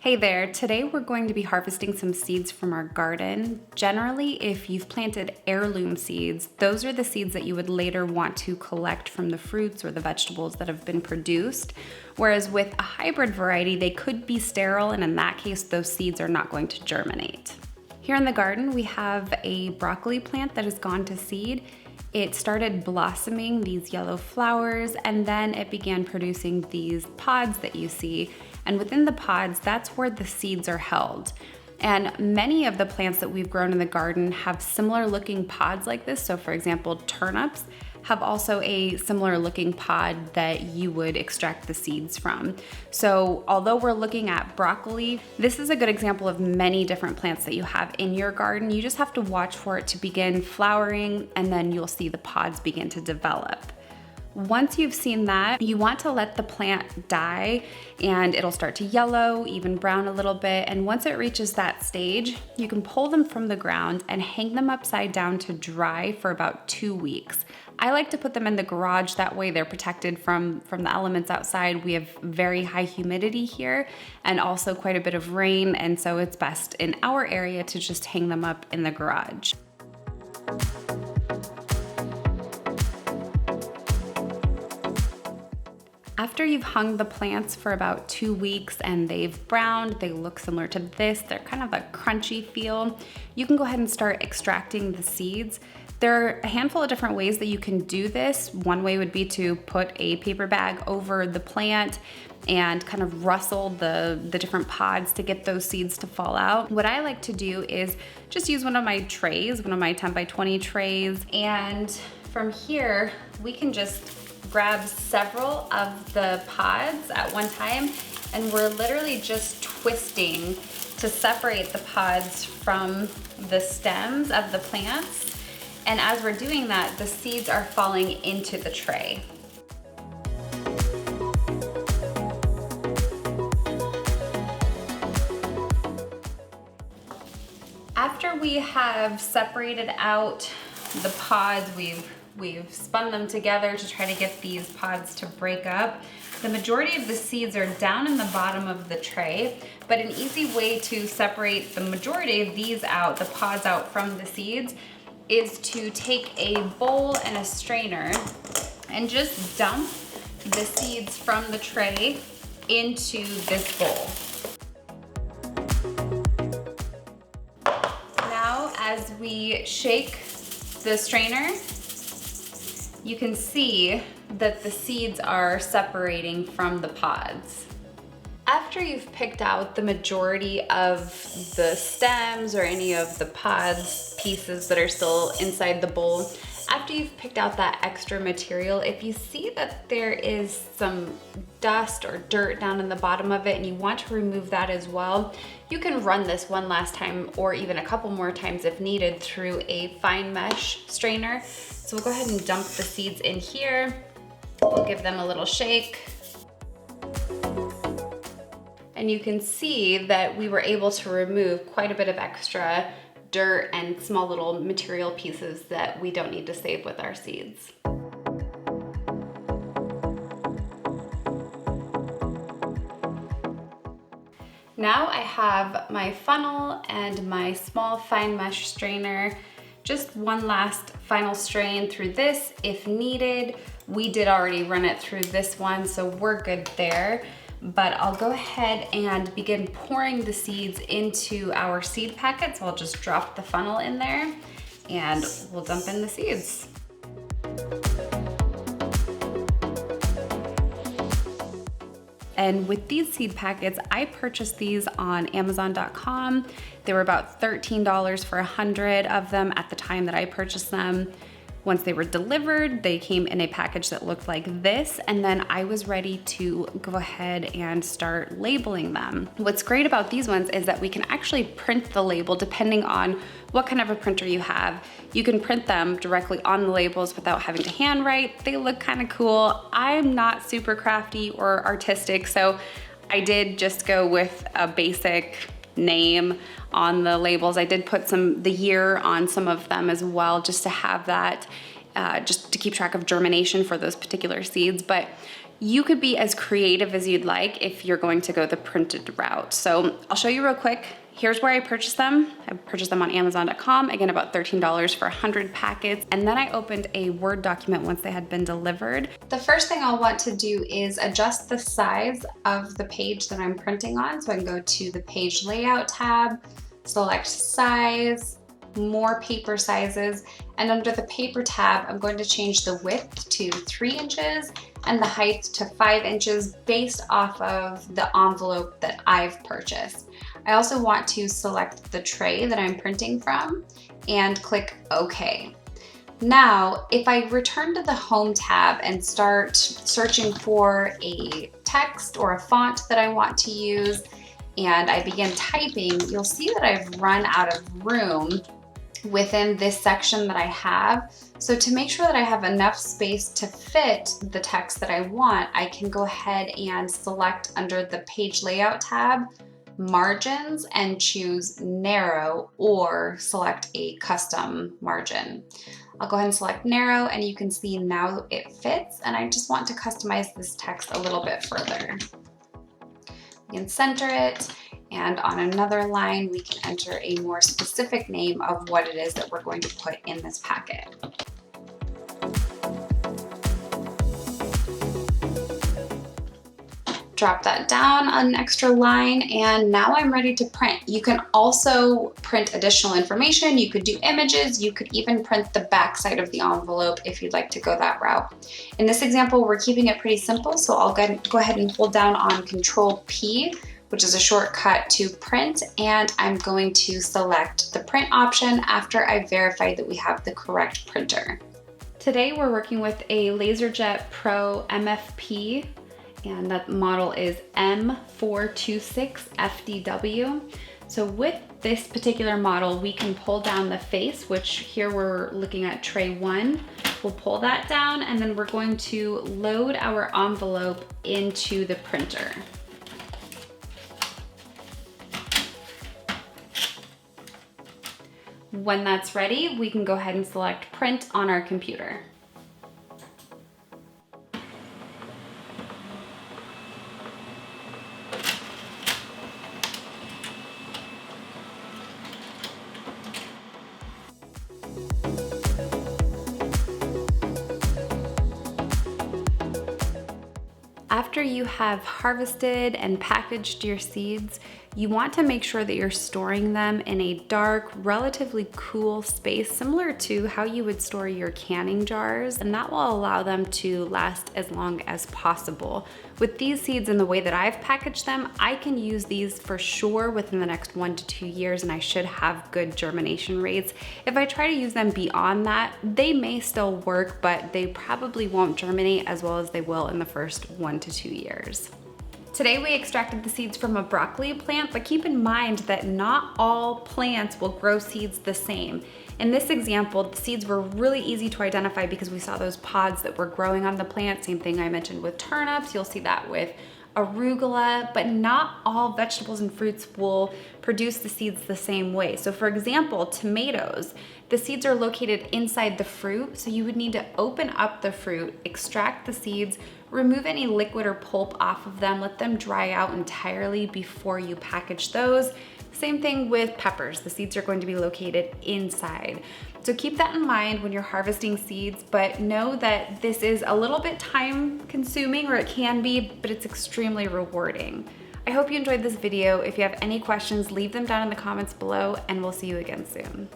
Hey there, today we're going to be harvesting some seeds from our garden. Generally, if you've planted heirloom seeds, those are the seeds that you would later want to collect from the fruits or the vegetables that have been produced. Whereas with a hybrid variety, they could be sterile, and in that case, those seeds are not going to germinate. Here in the garden, we have a broccoli plant that has gone to seed. It started blossoming these yellow flowers, and then it began producing these pods that you see. And within the pods, that's where the seeds are held. And many of the plants that we've grown in the garden have similar looking pods like this. So for example, turnips have also a similar looking pod that you would extract the seeds from. So although we're looking at broccoli, this is a good example of many different plants that you have in your garden. You just have to watch for it to begin flowering, and then you'll see the pods begin to develop. Once you've seen that, you want to let the plant die and it'll start to yellow, even brown a little bit. And once it reaches that stage, you can pull them from the ground and hang them upside down to dry for about 2 weeks. I like to put them in the garage, that way they're protected from the elements outside. We have very high humidity here and also quite a bit of rain, and so it's best in our area to just hang them up in the garage. After you've hung the plants for about 2 weeks and they've browned, they look similar to this, they're kind of a crunchy feel, you can go ahead and start extracting the seeds. There are a handful of different ways that you can do this. One way would be to put a paper bag over the plant and kind of rustle the different pods to get those seeds to fall out. What I like to do is just use one of my trays, one of my 10 by 20 trays, and from here we can just grab several of the pods at one time, and we're literally just twisting to separate the pods from the stems of the plants. And as we're doing that, the seeds are falling into the tray. After we have separated out the pods, we've spun them together to try to get these pods to break up. The majority of the seeds are down in the bottom of the tray, but an easy way to separate the majority of these out, the pods out from the seeds, is to take a bowl and a strainer and just dump the seeds from the tray into this bowl. Now, as we shake the strainer, you can see that the seeds are separating from the pods. After you've picked out the majority of the stems or any of the pods pieces that are still inside the bowl, after you've picked out that extra material, if you see that there is some dust or dirt down in the bottom of it and you want to remove that as well, you can run this one last time or even a couple more times if needed through a fine mesh strainer. So we'll go ahead and dump the seeds in here. We'll give them a little shake. And you can see that we were able to remove quite a bit of extra dirt and small little material pieces that we don't need to save with our seeds. Now I have my funnel and my small fine mesh strainer. Just one last final strain through this if needed. We did already run it through this one, so we're good there. But I'll go ahead and begin pouring the seeds into our seed packets. I'll just drop the funnel in there and we'll dump in the seeds. And with these seed packets, I purchased these on Amazon.com. They were about $13 for 100 of them at the time that I purchased them. Once they were delivered, they came in a package that looked like this, and then I was ready to go ahead and start labeling them. What's great about these ones is that we can actually print the label depending on what kind of a printer you have. You can print them directly on the labels without having to handwrite. They look kind of cool. I'm not super crafty or artistic, so I did just go with a basic name on the labels. I did put the year on some of them as well, just to have that, just to keep track of germination for those particular seeds. But You could be as creative as you'd like if you're going to go the printed route. So I'll show you real quick. Here's where I purchased them. I purchased them on Amazon.com, again, about $13 for 100 packets. And then I opened a Word document once they had been delivered. The first thing I'll want to do is adjust the size of the page that I'm printing on. So I can go to the page layout tab, select size, more paper sizes, and under the paper tab, I'm going to change the width to 3 inches and the height to 5 inches based off of the envelope that I've purchased. I also want to select the tray that I'm printing from and click OK. Now, if I return to the Home tab and start searching for a text or a font that I want to use, and I begin typing, you'll see that I've run out of room within this section that I have. So to make sure that I have enough space to fit the text that I want, I can go ahead and select under the page layout tab, margins, and choose narrow or select a custom margin. I'll go ahead and select narrow, and you can see now it fits, and I just want to customize this text a little bit further. We can center it, and on another line, we can enter a more specific name of what it is that we're going to put in this packet. Drop that down an extra line, and now I'm ready to print. You can also print additional information. You could do images. You could even print the back side of the envelope if you'd like to go that route. In this example, we're keeping it pretty simple, so I'll go ahead and hold down on Control P, which is a shortcut to print, and I'm going to select the print option after I've verified that we have the correct printer. Today we're working with a LaserJet Pro MFP, and that model is M426FDW. So with this particular model, we can pull down the face, which here we're looking at tray 1. We'll pull that down, and then we're going to load our envelope into the printer. When that's ready, we can go ahead and select print on our computer. After you have harvested and packaged your seeds, you want to make sure that you're storing them in a dark, relatively cool space, similar to how you would store your canning jars, and that will allow them to last as long as possible. With these seeds and the way that I've packaged them, I can use these for sure within the next 1 to 2 years, and I should have good germination rates. If I try to use them beyond that, they may still work, but they probably won't germinate as well as they will in the first 1 to 2 years. Today we extracted the seeds from a broccoli plant, but keep in mind that not all plants will grow seeds the same. In this example, the seeds were really easy to identify because we saw those pods that were growing on the plant. Same thing I mentioned with turnips. You'll see that with arugula, but not all vegetables and fruits will produce the seeds the same way. So for example, tomatoes, the seeds are located inside the fruit, so you would need to open up the fruit, extract the seeds, remove any liquid or pulp off of them, let them dry out entirely before you package those. Same thing with peppers. The seeds are going to be located inside. So keep that in mind when you're harvesting seeds, but know that this is a little bit time consuming, or it can be, but it's extremely rewarding. I hope you enjoyed this video. If you have any questions, leave them down in the comments below, and we'll see you again soon.